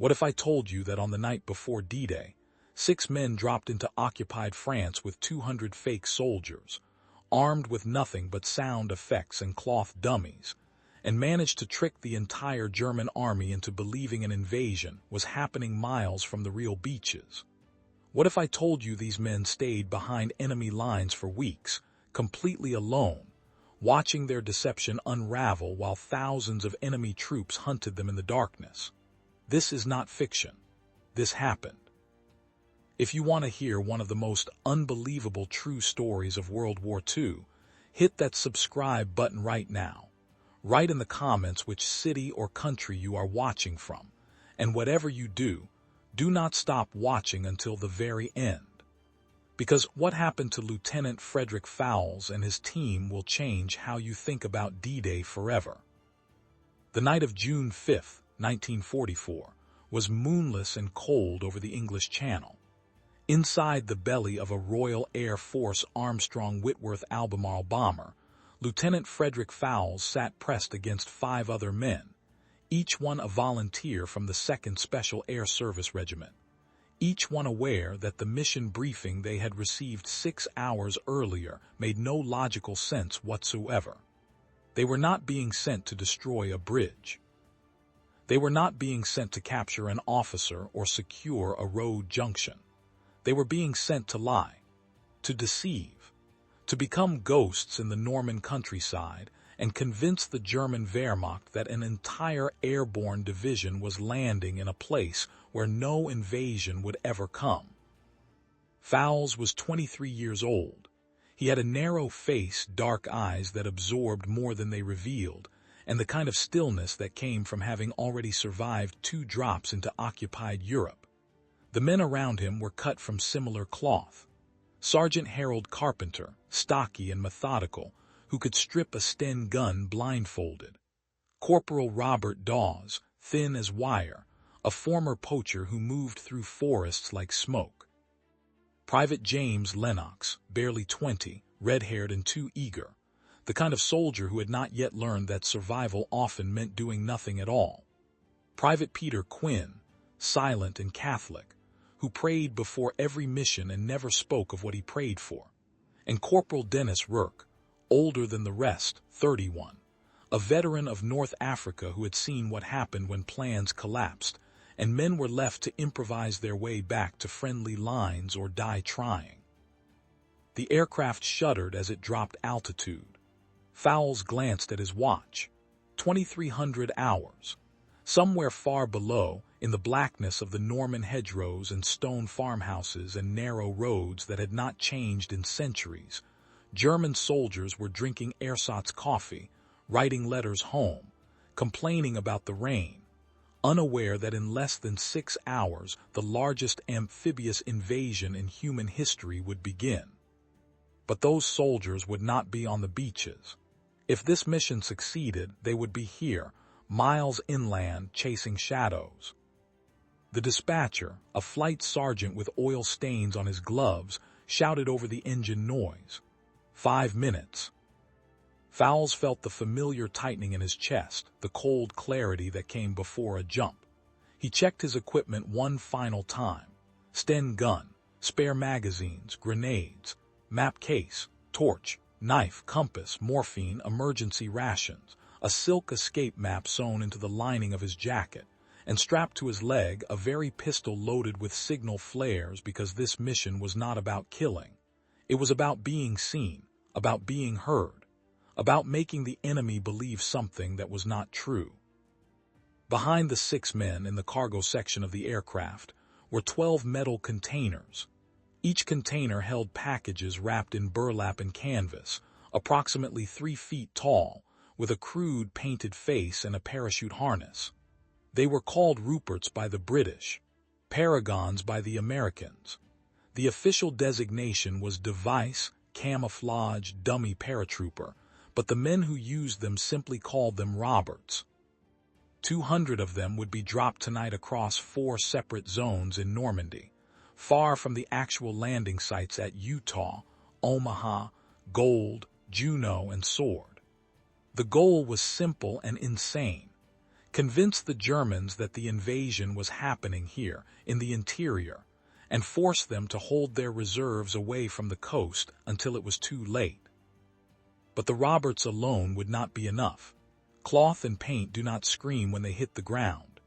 What if I told you that on the night before D-Day, 6 men dropped into occupied France with 200 fake soldiers, armed with nothing but sound effects and cloth dummies, and managed to trick the entire German army into believing an invasion was happening miles from the real beaches? What if I told you these men stayed behind enemy lines for weeks, completely alone, watching their deception unravel while thousands of enemy troops hunted them in the darkness? This is not fiction. This happened. If you want to hear one of the most unbelievable true stories of World War II, hit that subscribe button right now. Write in the comments which city or country you are watching from, and whatever you do, do not stop watching until the very end. Because what happened to Lieutenant Frederick Fowls and his team will change how you think about D-Day forever. The night of June 5, 1944, was moonless and cold over the English Channel. Inside the belly of a Royal Air Force Armstrong Whitworth Albemarle bomber, Lieutenant Frederick Fowls sat pressed against 5 other men, each one a volunteer from the 2nd Special Air Service Regiment, each one aware that the mission briefing they had received 6 hours earlier made no logical sense whatsoever. They were not being sent to destroy a bridge. They were not being sent to capture an officer or secure a road junction. They were being sent to lie, to deceive, to become ghosts in the Norman countryside and convince the German Wehrmacht that an entire airborne division was landing in a place where no invasion would ever come. Fowls was 23 years old. He had a narrow face, dark eyes that absorbed more than they revealed, and the kind of stillness that came from having already survived 2 drops into occupied Europe. The men around him were cut from similar cloth. Sergeant Harold Carpenter, stocky and methodical, who could strip a Sten gun blindfolded. Corporal Robert Dawes, thin as wire, a former poacher who moved through forests like smoke. Private James Lennox, barely 20, red-haired and too eager, the kind of soldier who had not yet learned that survival often meant doing nothing at all. Private Peter Quinn, silent and Catholic, who prayed before every mission and never spoke of what he prayed for. And Corporal Dennis Rourke, older than the rest, 31, a veteran of North Africa who had seen what happened when plans collapsed, and men were left to improvise their way back to friendly lines or die trying. The aircraft shuddered as it dropped altitude. Fowls glanced at his watch. 2300 hours. Somewhere far below, in the blackness of the Norman hedgerows and stone farmhouses and narrow roads that had not changed in centuries, German soldiers were drinking ersatz coffee, writing letters home, complaining about the rain, unaware that in less than 6 hours the largest amphibious invasion in human history would begin. But those soldiers would not be on the beaches. If this mission succeeded, they would be here, miles inland, chasing shadows. The dispatcher, a flight sergeant with oil stains on his gloves, shouted over the engine noise. 5 minutes. Fowls felt the familiar tightening in his chest, the cold clarity that came before a jump. He checked his equipment one final time. Sten gun, spare magazines, grenades, map case, torch, knife, compass, morphine, emergency rations, a silk escape map sewn into the lining of his jacket, and strapped to his leg a very pistol loaded with signal flares, because this mission was not about killing. It was about being seen, about being heard, about making the enemy believe something that was not true. Behind the 6 men in the cargo section of the aircraft were 12 metal containers. Each container held packages wrapped in burlap and canvas, approximately 3 feet tall, with a crude painted face and a parachute harness. They were called Ruperts by the British, Paragons by the Americans. The official designation was device, camouflage, dummy paratrooper, but the men who used them simply called them Roberts. 200 of them would be dropped tonight across 4 separate zones in Normandy, far from the actual landing sites at Utah, Omaha, Gold, Juno, and Sword. The goal was simple and insane: convinced the Germans that the invasion was happening here, in the interior, and forced them to hold their reserves away from the coast until it was too late. But the Roberts alone would not be enough. Cloth and paint do not scream when they hit the ground.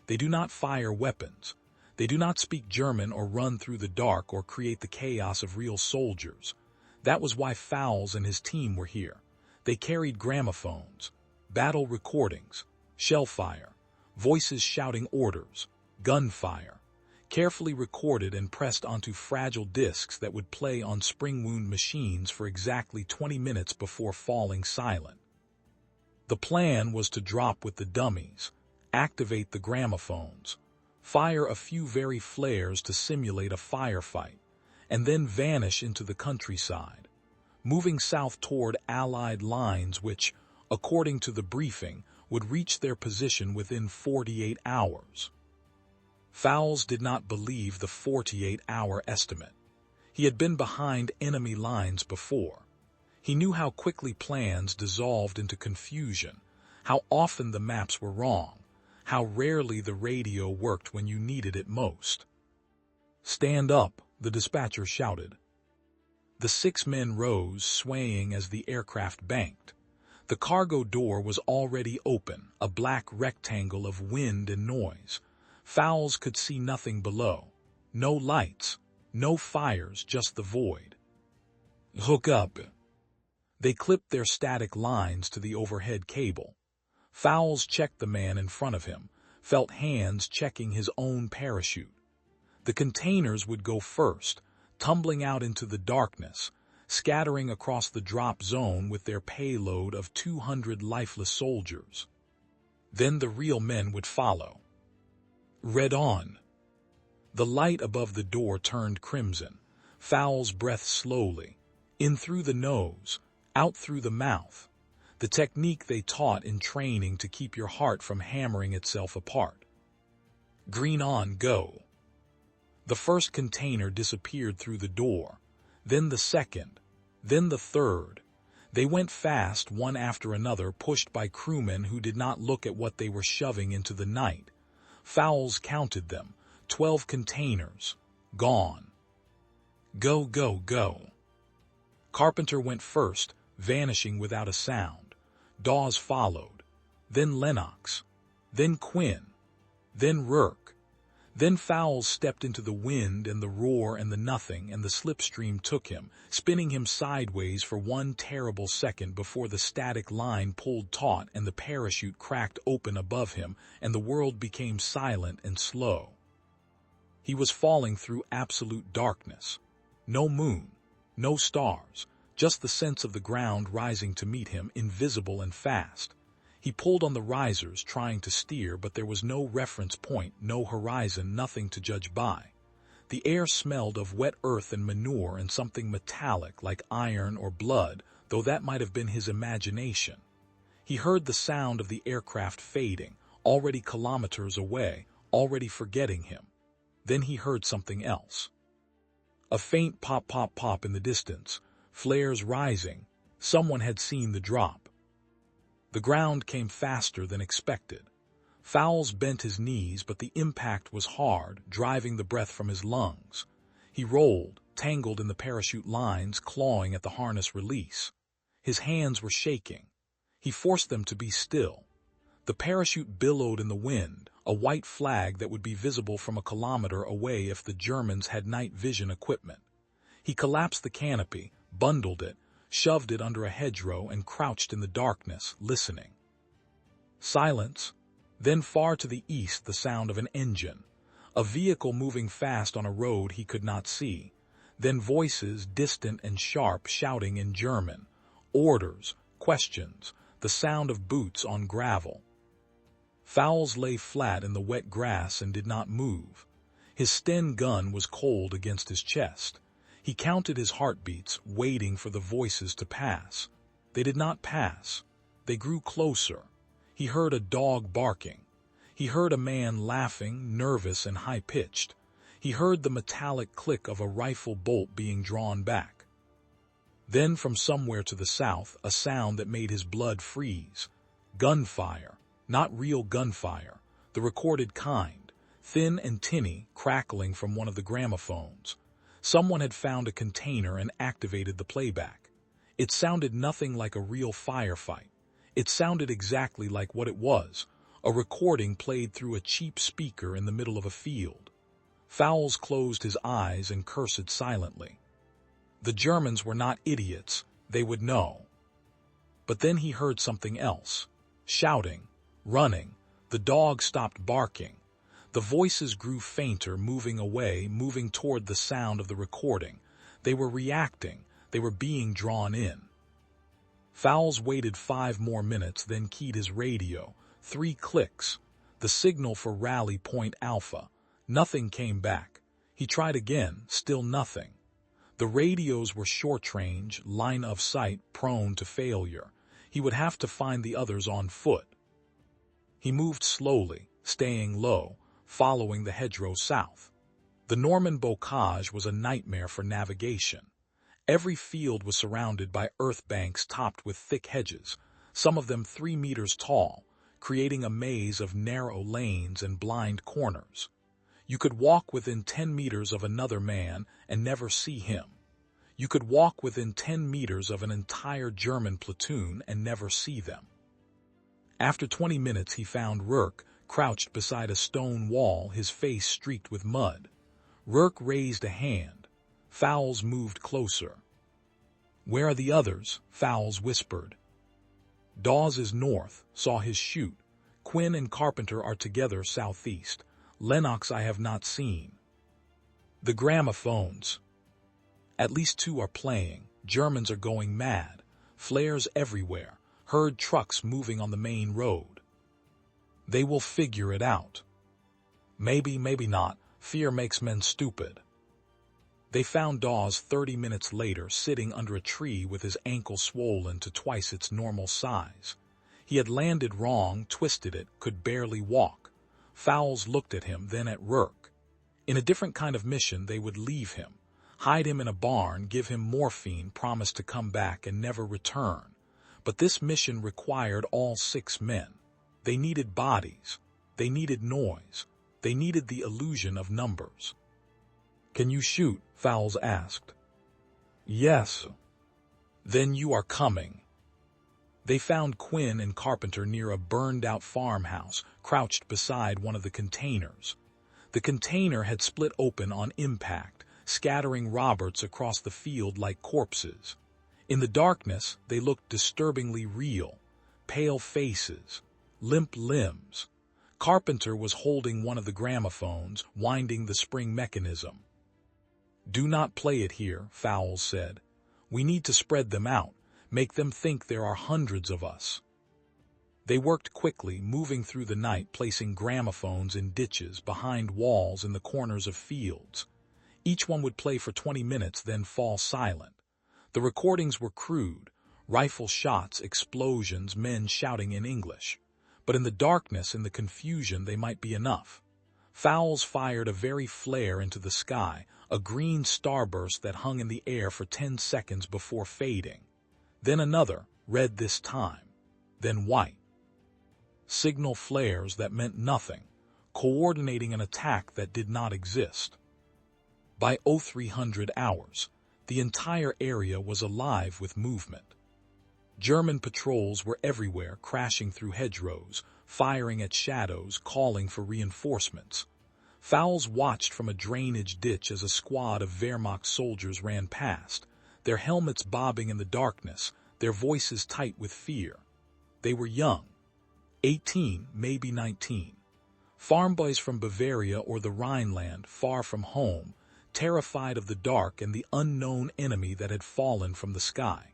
They do not fire weapons. They do not speak German or run through the dark or create the chaos of real soldiers. That was why Fowls and his team were here. They carried gramophones, battle recordings, shell fire, voices shouting orders, gunfire, carefully recorded and pressed onto fragile discs that would play on spring-wound machines for exactly 20 minutes before falling silent. The plan was to drop with the dummies, activate the gramophones, fire a few very flares to simulate a firefight, and then vanish into the countryside, moving south toward Allied lines which, according to the briefing, would reach their position within 48 hours. Fowls did not believe the 48-hour estimate. He had been behind enemy lines before. He knew how quickly plans dissolved into confusion, how often the maps were wrong, how rarely the radio worked when you needed it most. "Stand up," the dispatcher shouted. The 6 men rose, swaying as the aircraft banked. The cargo door was already open, a black rectangle of wind and noise. Fowls could see nothing below. No lights, no fires, just the void. "Hook up." They clipped their static lines to the overhead cable. Fowls checked the man in front of him, felt hands checking his own parachute. The containers would go first, tumbling out into the darkness, scattering across the drop zone with their payload of 200 lifeless soldiers. Then the real men would follow. Read on. The light above the door turned crimson. Fowls breathed slowly, in through the nose, out through the mouth, the technique they taught in training to keep your heart from hammering itself apart. Green on, go. The first container disappeared through the door, then the second, then the third. They went fast, one after another, pushed by crewmen who did not look at what they were shoving into the night. Fowls counted them, 12 containers, gone. Go, go, go. Carpenter went first, vanishing without a sound. Dawes followed, then Lennox, then Quinn, then Rourke. Then Fowls stepped into the wind and the roar and the nothing, and the slipstream took him, spinning him sideways for one terrible second before the static line pulled taut and the parachute cracked open above him and the world became silent and slow. He was falling through absolute darkness. No moon, no stars, just the sense of the ground rising to meet him, invisible and fast. He pulled on the risers, trying to steer, but there was no reference point, no horizon, nothing to judge by. The air smelled of wet earth and manure and something metallic like iron or blood, though that might have been his imagination. He heard the sound of the aircraft fading, already kilometers away, already forgetting him. Then he heard something else. A faint pop, pop, pop in the distance, flares rising. Someone had seen the drop. The ground came faster than expected. Fowls bent his knees, but the impact was hard, driving the breath from his lungs. He rolled, tangled in the parachute lines, clawing at the harness release. His hands were shaking. He forced them to be still. The parachute billowed in the wind, a white flag that would be visible from a kilometer away if the Germans had night vision equipment. He collapsed the canopy, bundled it, shoved it under a hedgerow, and crouched in the darkness, listening. Silence. Then far to the east the sound of an engine, a vehicle moving fast on a road he could not see. Then voices, distant and sharp, shouting in German. Orders, questions, the sound of boots on gravel. Fowls lay flat in the wet grass and did not move. His Sten gun was cold against his chest. He counted his heartbeats, waiting for the voices to pass. They did not pass. They grew closer. He heard a dog barking. He heard a man laughing, nervous and high-pitched. He heard the metallic click of a rifle bolt being drawn back. Then from somewhere to the south, a sound that made his blood freeze. Gunfire. Not real gunfire, the recorded kind, thin and tinny, crackling from one of the gramophones. Someone had found a container and activated the playback. It sounded nothing like a real firefight. It sounded exactly like what it was, a recording played through a cheap speaker in the middle of a field. Fowls closed his eyes and cursed silently. The Germans were not idiots, they would know. But then he heard something else. Shouting, running, the dog stopped barking. The voices grew fainter, moving away, moving toward the sound of the recording. They were reacting, they were being drawn in. Fowls waited 5 more minutes, then keyed his radio. 3 clicks. The signal for Rally Point Alpha. Nothing came back. He tried again, still nothing. The radios were short-range, line of sight, prone to failure. He would have to find the others on foot. He moved slowly, staying low, following the hedgerow south. The Norman Bocage was a nightmare for navigation. Every field was surrounded by earth banks topped with thick hedges, some of them 3 meters tall, creating a maze of narrow lanes and blind corners. You could walk within 10 meters of another man and never see him. You could walk within 10 meters of an entire German platoon and never see them. After 20 minutes he found Rourke, crouched beside a stone wall, his face streaked with mud. Rourke raised a hand. Fowls moved closer. "Where are the others?" Fowls whispered. "Dawes is north, saw his chute. Quinn and Carpenter are together southeast. Lennox I have not seen." "The gramophones. At least 2 are playing. Germans are going mad. Flares everywhere. Heard trucks moving on the main road." "They will figure it out." "Maybe, maybe not. Fear makes men stupid." They found Dawes 30 minutes later sitting under a tree with his ankle swollen to twice its normal size. He had landed wrong, twisted it, could barely walk. Fowls looked at him, then at Rourke. In a different kind of mission they would leave him, hide him in a barn, give him morphine, promise to come back and never return. But this mission required all 6 men. They needed bodies. They needed noise. They needed the illusion of numbers. "Can you shoot?" Fowls asked. "Yes." "Then you are coming." They found Quinn and Carpenter near a burned-out farmhouse, crouched beside one of the containers. The container had split open on impact, scattering Roberts across the field like corpses. In the darkness, they looked disturbingly real. Pale faces, limp limbs. Carpenter was holding one of the gramophones, winding the spring mechanism. "Do not play it here," Fowls said. "We need to spread them out, make them think there are hundreds of us." They worked quickly, moving through the night, placing gramophones in ditches, behind walls, in the corners of fields. Each one would play for 20 minutes, then fall silent. The recordings were crude, rifle shots, explosions, men shouting in English. But in the darkness, in the confusion, they might be enough. Fowls fired a very flare into the sky, a green starburst that hung in the air for 10 seconds before fading. Then another, red this time, then white. Signal flares that meant nothing, coordinating an attack that did not exist. By 0300 hours, the entire area was alive with movement. German patrols were everywhere, crashing through hedgerows, firing at shadows, calling for reinforcements. Fowls watched from a drainage ditch as a squad of Wehrmacht soldiers ran past, their helmets bobbing in the darkness, their voices tight with fear. They were young, 18, maybe 19. Farm boys from Bavaria or the Rhineland, far from home, terrified of the dark and the unknown enemy that had fallen from the sky.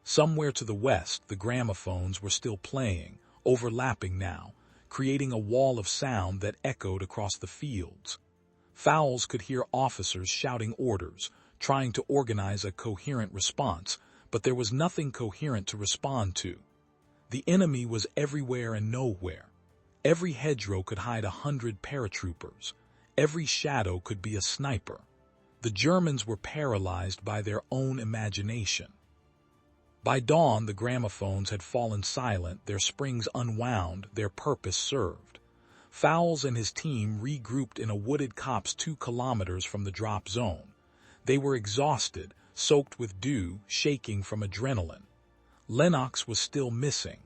Somewhere to the west, the gramophones were still playing, overlapping now, creating a wall of sound that echoed across the fields. Fowls could hear officers shouting orders, trying to organize a coherent response, but there was nothing coherent to respond to. The enemy was everywhere and nowhere. Every hedgerow could hide 100 paratroopers. Every shadow could be a sniper. The Germans were paralyzed by their own imagination. By dawn, the gramophones had fallen silent, their springs unwound, their purpose served. Fowls and his team regrouped in a wooded copse 2 kilometers from the drop zone. They were exhausted, soaked with dew, shaking from adrenaline. Lennox was still missing.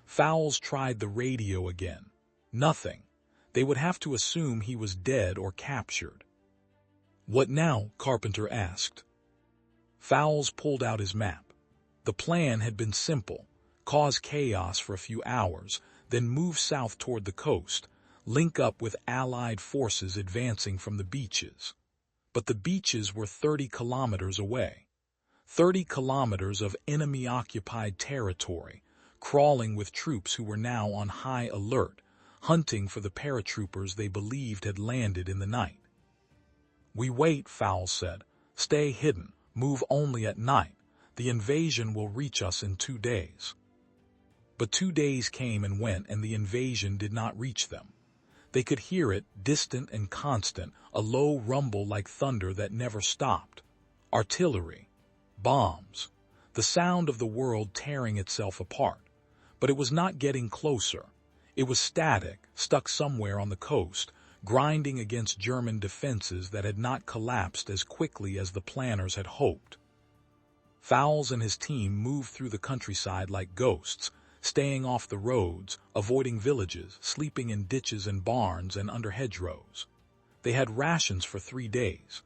Fowls tried the radio again. Nothing. They would have to assume he was dead or captured. "What now?" Carpenter asked. Fowls pulled out his map. The plan had been simple: cause chaos for a few hours, then move south toward the coast, link up with Allied forces advancing from the beaches. But the beaches were 30 kilometers away. 30 kilometers of enemy-occupied territory, crawling with troops who were now on high alert, hunting for the paratroopers they believed had landed in the night. "We wait," Fowles said. "Stay hidden. Move only at night. The invasion will reach us in 2 days." But 2 days came and went, and the invasion did not reach them. They could hear it, distant and constant, a low rumble like thunder that never stopped. Artillery. Bombs. The sound of the world tearing itself apart. But it was not getting closer. It was static, stuck somewhere on the coast, grinding against German defenses that had not collapsed as quickly as the planners had hoped. Fowles and his team moved through the countryside like ghosts, staying off the roads, avoiding villages, sleeping in ditches and barns and under hedgerows. They had rations for 3 days.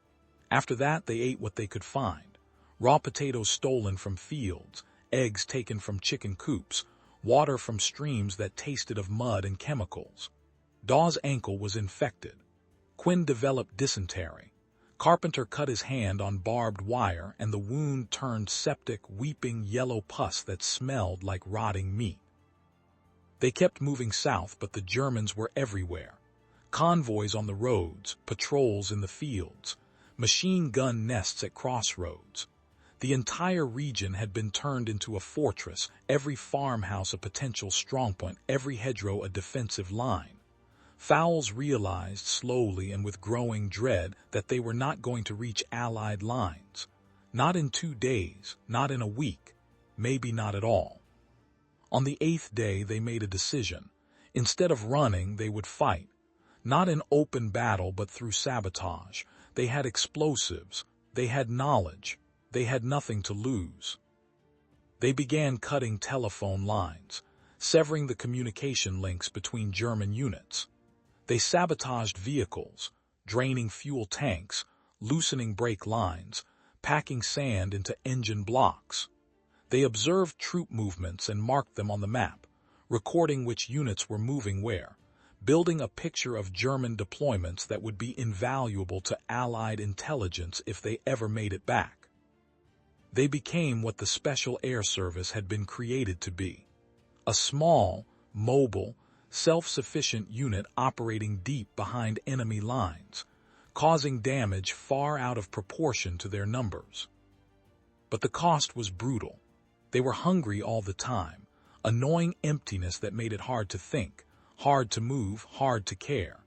After that, they ate what they could find: raw potatoes stolen from fields, eggs taken from chicken coops, water from streams that tasted of mud and chemicals. Dawes' ankle was infected. Quinn developed dysentery. Carpenter cut his hand on barbed wire, and the wound turned septic, weeping yellow pus that smelled like rotting meat. They kept moving south, but the Germans were everywhere. Convoys on the roads, patrols in the fields, machine gun nests at crossroads. The entire region had been turned into a fortress, every farmhouse a potential strongpoint, every hedgerow a defensive line. Fowles realized slowly and with growing dread that they were not going to reach Allied lines. Not in 2 days, not in a week, maybe not at all. On the 8th day, they made a decision. Instead of running, they would fight. Not in open battle, but through sabotage. They had explosives. They had knowledge. They had nothing to lose. They began cutting telephone lines, severing the communication links between German units. They sabotaged vehicles, draining fuel tanks, loosening brake lines, packing sand into engine blocks. They observed troop movements and marked them on the map, recording which units were moving where, building a picture of German deployments that would be invaluable to Allied intelligence if they ever made it back. They became what the Special Air Service had been created to be: a small, mobile, self-sufficient unit operating deep behind enemy lines, causing damage far out of proportion to their numbers. But the cost was brutal. They were hungry all the time, a gnawing emptiness that made it hard to think, hard to move, hard to care.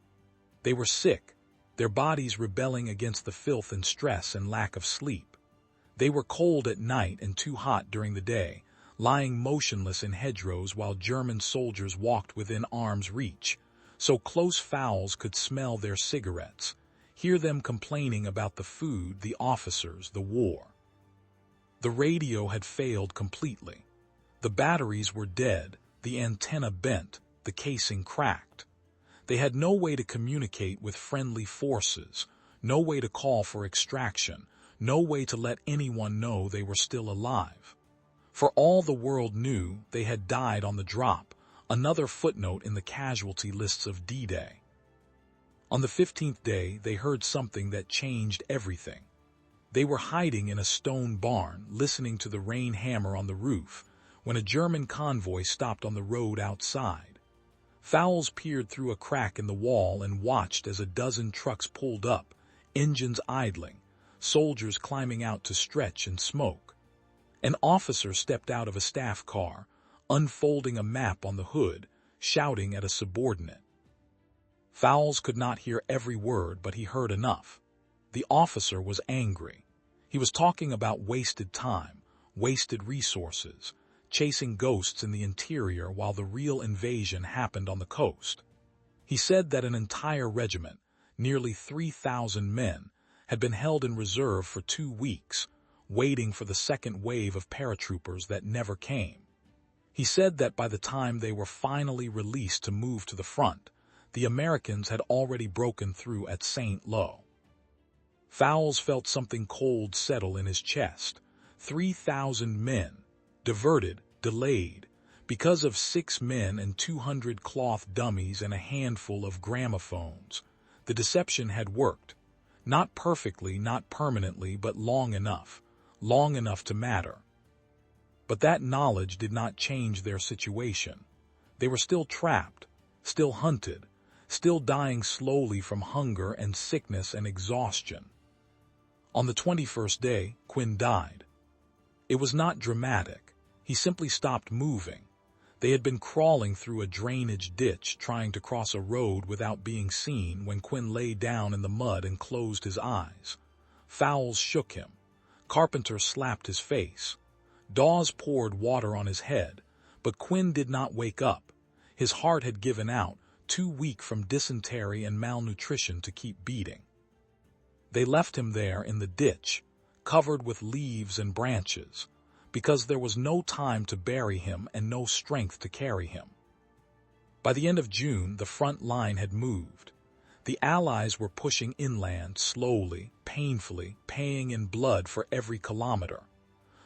They were sick, their bodies rebelling against the filth and stress and lack of sleep. They were cold at night and too hot during the day, lying motionless in hedgerows while German soldiers walked within arm's reach, so close Fowles could smell their cigarettes, hear them complaining about the food, the officers, the war. The radio had failed completely. The batteries were dead, the antenna bent, the casing cracked. They had no way to communicate with friendly forces, no way to call for extraction, no way to let anyone know they were still alive. For all the world knew, they had died on the drop, another footnote in the casualty lists of D-Day. On the 15th day, they heard something that changed everything. They were hiding in a stone barn, listening to the rain hammer on the roof, when a German convoy stopped on the road outside. Fowles peered through a crack in the wall and watched as a dozen trucks pulled up, engines idling, soldiers climbing out to stretch and smoke. An officer stepped out of a staff car, unfolding a map on the hood, shouting at a subordinate. Fowles could not hear every word, but he heard enough. The officer was angry. He was talking about wasted time, wasted resources, chasing ghosts in the interior while the real invasion happened on the coast. He said that an entire regiment, nearly 3,000 men, had been held in reserve for 2 weeks, waiting for the second wave of paratroopers that never came. He said that by the time they were finally released to move to the front, the Americans had already broken through at St. Lo. Fowls felt something cold settle in his chest. 3,000 men, diverted, delayed, because of 6 men and 200 cloth dummies and a handful of gramophones. The deception had worked. Not perfectly, not permanently, but long enough to matter. But that knowledge did not change their situation. They were still trapped, still hunted, still dying slowly from hunger and sickness and exhaustion. On the 21st day, Quinn died. It was not dramatic. He simply stopped moving. They had been crawling through a drainage ditch trying to cross a road without being seen when Quinn lay down in the mud and closed his eyes. Fowls shook him. Carpenter slapped his face. Dawes poured water on his head, but Quinn did not wake up. His heart had given out, too weak from dysentery and malnutrition to keep beating. They left him there in the ditch, covered with leaves and branches, because there was no time to bury him and no strength to carry him. By the end of June, the front line had moved. The Allies were pushing inland slowly, painfully, paying in blood for every kilometer.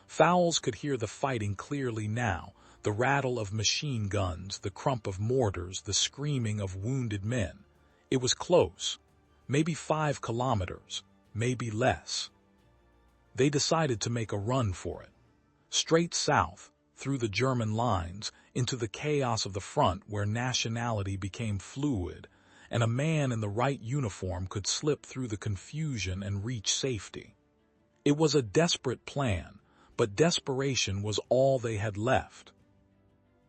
Fowls could hear the fighting clearly now, the rattle of machine guns, the crump of mortars, the screaming of wounded men. It was close, maybe 5 kilometers, maybe less. They decided to make a run for it. Straight south, through the German lines, into the chaos of the front where nationality became fluid, and a man in the right uniform could slip through the confusion and reach safety. It was a desperate plan, but desperation was all they had left.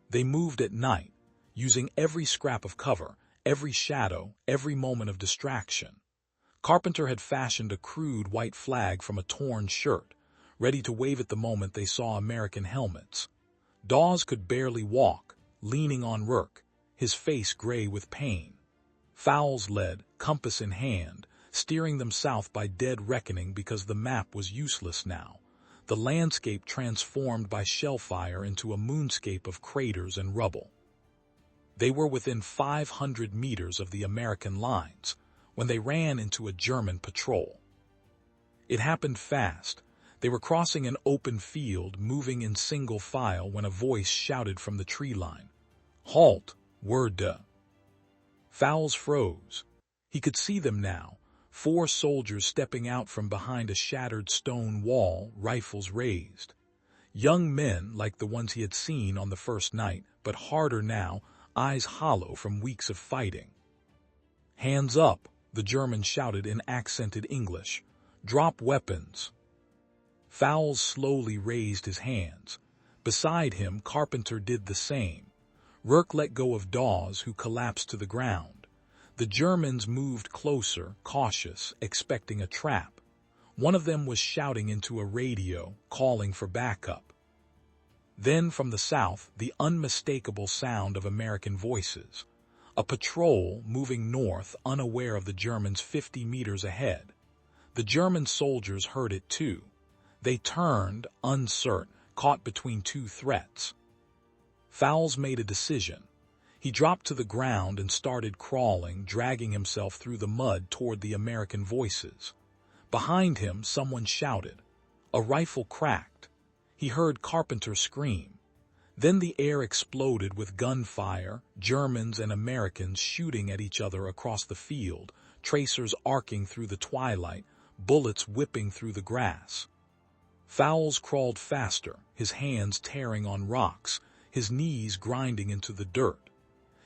They moved at night, using every scrap of cover, every shadow, every moment of distraction. Carpenter had fashioned a crude white flag from a torn shirt, ready to wave it the moment they saw American helmets. Dawes could barely walk, leaning on Rourke, his face gray with pain. Fowls led, compass in hand, steering them south by dead reckoning because the map was useless now, the landscape transformed by shellfire into a moonscape of craters and rubble. They were within 500 meters of the American lines when they ran into a German patrol. It happened fast. They were crossing an open field, moving in single file when a voice shouted from the tree line, "Halt, Werde!" Fowls froze. He could see them now, 4 soldiers stepping out from behind a shattered stone wall, rifles raised. Young men like the ones he had seen on the first night, but harder now, eyes hollow from weeks of fighting. "Hands up," the German shouted in accented English. "Drop weapons." Fowls slowly raised his hands. Beside him, Carpenter did the same. Rourke let go of Dawes, who collapsed to the ground. The Germans moved closer, cautious, expecting a trap. One of them was shouting into a radio, calling for backup. Then from the south, the unmistakable sound of American voices. A patrol moving north, unaware of the Germans 50 meters ahead. The German soldiers heard it too. They turned, uncertain, caught between 2 threats. Fowls made a decision. He dropped to the ground and started crawling, dragging himself through the mud toward the American voices. Behind him, someone shouted. A rifle cracked. He heard Carpenter scream. Then the air exploded with gunfire, Germans and Americans shooting at each other across the field, tracers arcing through the twilight, bullets whipping through the grass. Fowls crawled faster, his hands tearing on rocks, his knees grinding into the dirt.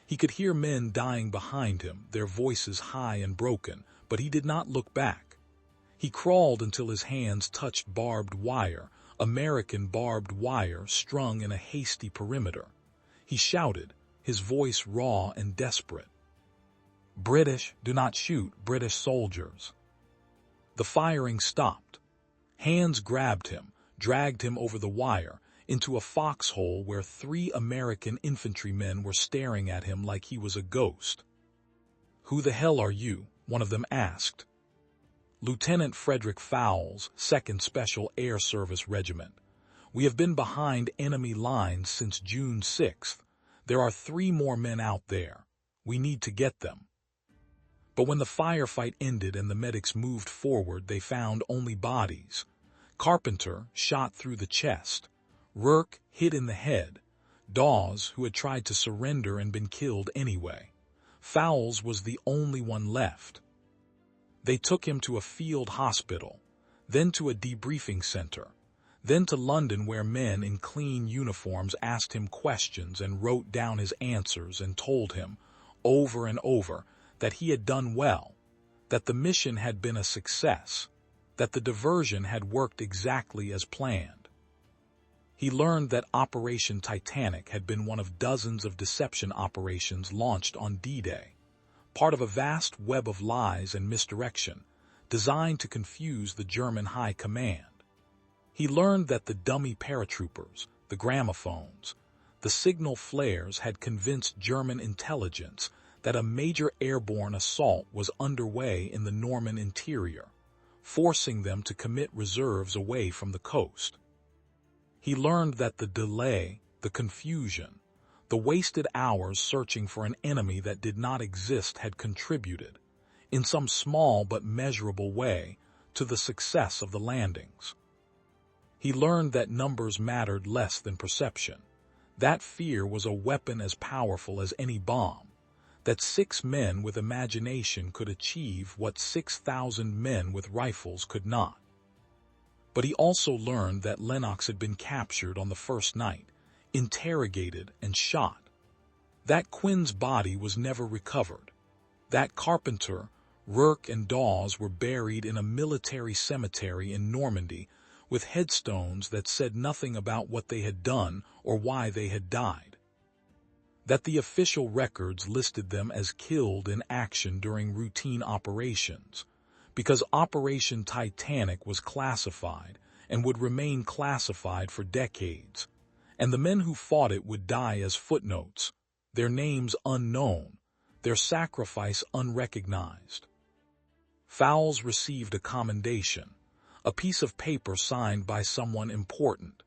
He could hear men dying behind him, their voices high and broken, but he did not look back. He crawled until his hands touched barbed wire, American barbed wire strung in a hasty perimeter. He shouted, his voice raw and desperate. "British, do not shoot, British soldiers." The firing stopped. Hands grabbed him, dragged him over the wire into a foxhole where 3 American infantrymen were staring at him like he was a ghost. "Who the hell are you?" one of them asked. "Lieutenant Frederick Fowls, 2nd Special Air Service Regiment. We have been behind enemy lines since June 6th. There are 3 more men out there. We need to get them." But when the firefight ended and the medics moved forward, they found only bodies. Carpenter, shot through the chest. Rourke, hit in the head. Dawes, who had tried to surrender and been killed anyway. Fowls was the only one left. They took him to a field hospital, then to a debriefing center, then to London, where men in clean uniforms asked him questions and wrote down his answers and told him, over and over, that he had done well, that the mission had been a success, that the diversion had worked exactly as planned. He learned that Operation Titanic had been one of dozens of deception operations launched on D-Day, part of a vast web of lies and misdirection designed to confuse the German high command. He learned that the dummy paratroopers, the gramophones, the signal flares had convinced German intelligence that a major airborne assault was underway in the Norman interior, forcing them to commit reserves away from the coast. He learned that the delay, the confusion, the wasted hours searching for an enemy that did not exist had contributed, in some small but measurable way, to the success of the landings. He learned that numbers mattered less than perception, that fear was a weapon as powerful as any bomb, that 6 men with imagination could achieve what 6,000 men with rifles could not. But he also learned that Lennox had been captured on the first night, interrogated and shot. That Quinn's body was never recovered. That Carpenter, Rourke, and Dawes were buried in a military cemetery in Normandy with headstones that said nothing about what they had done or why they had died. That the official records listed them as killed in action during routine operations, because Operation Titanic was classified and would remain classified for decades, and the men who fought it would die as footnotes, their names unknown, their sacrifice unrecognized. Fowls received a commendation, a piece of paper signed by someone important.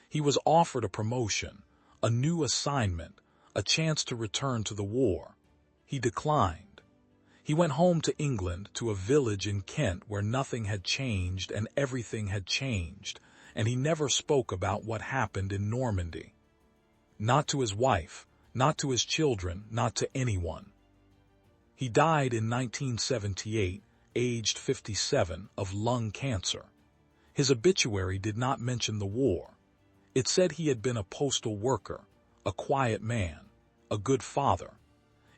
He was offered a promotion, a new assignment, a chance to return to the war. He declined. He went home to England, to a village in Kent where nothing had changed and everything had changed, and he never spoke about what happened in Normandy. Not to his wife, not to his children, not to anyone. He died in 1978, aged 57, of lung cancer. His obituary did not mention the war. It said he had been a postal worker, a quiet man, a good father.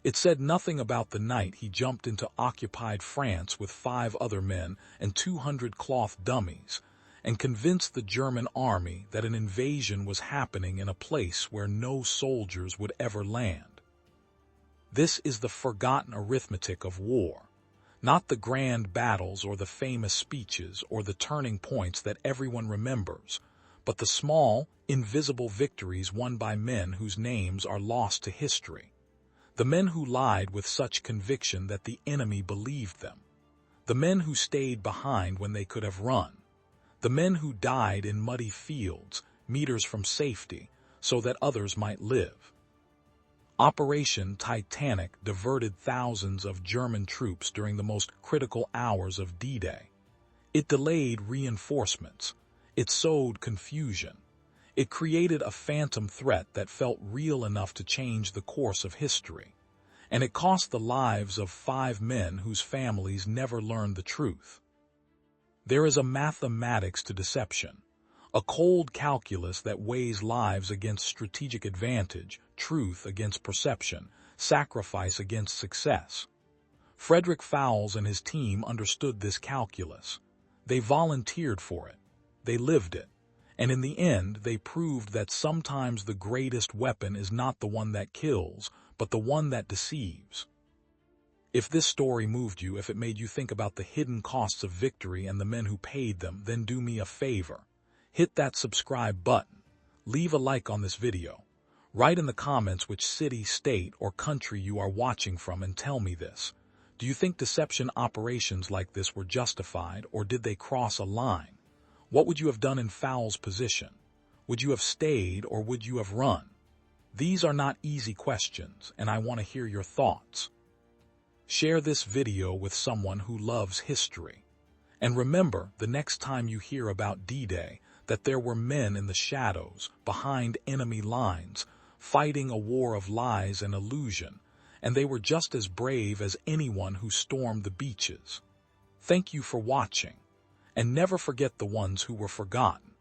It said nothing about the night he jumped into occupied France with 5 other men and 200 cloth dummies, and convinced the German army that an invasion was happening in a place where no soldiers would ever land. This is the forgotten arithmetic of war, not the grand battles or the famous speeches or the turning points that everyone remembers, but the small, invisible victories won by men whose names are lost to history. The men who lied with such conviction that the enemy believed them. The men who stayed behind when they could have run. The men who died in muddy fields, meters from safety, so that others might live. Operation Titanic diverted thousands of German troops during the most critical hours of D-Day. It delayed reinforcements. It sowed confusion. It created a phantom threat that felt real enough to change the course of history. And it cost the lives of 5 men whose families never learned the truth. There is a mathematics to deception, a cold calculus that weighs lives against strategic advantage, truth against perception, sacrifice against success. Frederick Fowls and his team understood this calculus. They volunteered for it. They lived it. And in the end, they proved that sometimes the greatest weapon is not the one that kills, but the one that deceives. If this story moved you, if it made you think about the hidden costs of victory and the men who paid them, then do me a favor. Hit that subscribe button. Leave a like on this video. Write in the comments which city, state, or country you are watching from and tell me this. Do you think deception operations like this were justified, or did they cross a line? What would you have done in Fowls' position? Would you have stayed, or would you have run? These are not easy questions, and I want to hear your thoughts. Share this video with someone who loves history. And remember, the next time you hear about D-Day, that there were men in the shadows, behind enemy lines, fighting a war of lies and illusion, and they were just as brave as anyone who stormed the beaches. Thank you for watching, and never forget the ones who were forgotten.